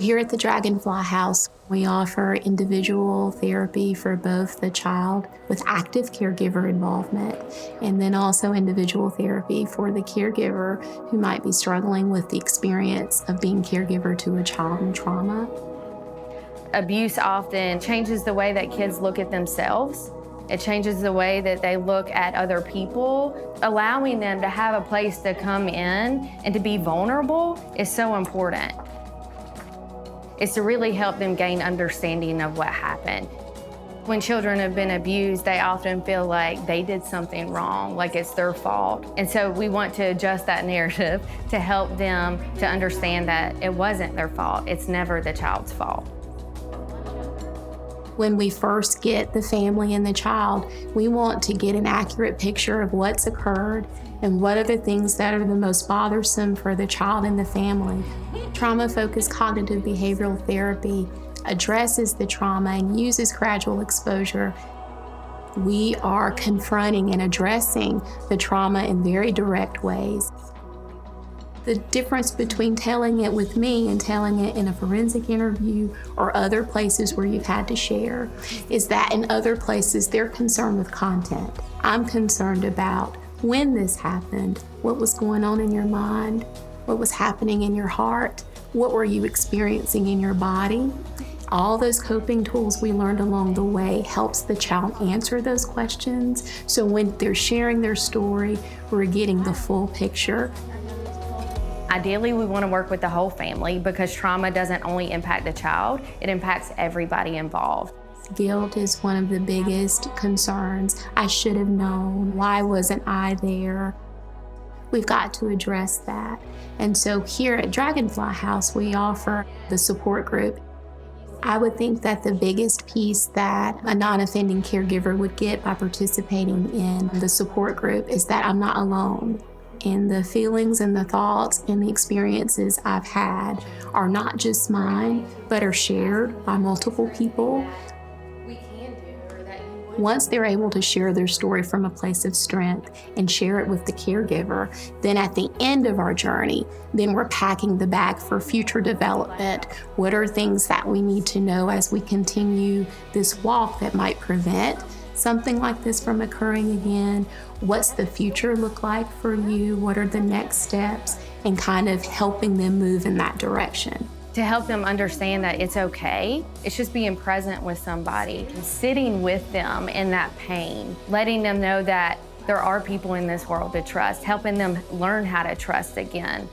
Here at the Dragonfly House, we offer individual therapy for both the child with active caregiver involvement and then also individual therapy for the caregiver who might be struggling with the experience of being caregiver to a child in trauma. Abuse often changes the way that kids look at themselves. It changes the way that they look at other people. Allowing them to have a place to come in and to be vulnerable is so important. It's to really help them gain understanding of what happened. When children have been abused, they often feel like they did something wrong, like it's their fault. And so we want to adjust that narrative to help them to understand that it wasn't their fault. It's never the child's fault. When we first get the family and the child, we want to get an accurate picture of what's occurred and what are the things that are the most bothersome for the child and the family. Trauma-focused cognitive behavioral therapy addresses the trauma and uses gradual exposure. We are confronting and addressing the trauma in very direct ways. The difference between telling it with me and telling it in a forensic interview or other places where you've had to share is that in other places they're concerned with content. I'm concerned about when this happened, what was going on in your mind, what was happening in your heart, what were you experiencing in your body. All those coping tools we learned along the way helps the child answer those questions. So when they're sharing their story, we're getting the full picture. Ideally, we want to work with the whole family because trauma doesn't only impact the child, it impacts everybody involved. Guilt is one of the biggest concerns. I should have known. Why wasn't I there? We've got to address that. And so here at Dragonfly House, we offer the support group. I would think that the biggest piece that a non-offending caregiver would get by participating in the support group is that I'm not alone. And the feelings and the thoughts and the experiences I've had are not just mine, but are shared by multiple people. Once they're able to share their story from a place of strength and share it with the caregiver, then at the end of our journey, then we're packing the bag for future development. What are things that we need to know as we continue this walk that might prevent something like this from occurring again? What's the future look like for you? What are the next steps? And kind of helping them move in that direction. To help them understand that it's okay, it's just being present with somebody, sitting with them in that pain, letting them know that there are people in this world to trust, helping them learn how to trust again.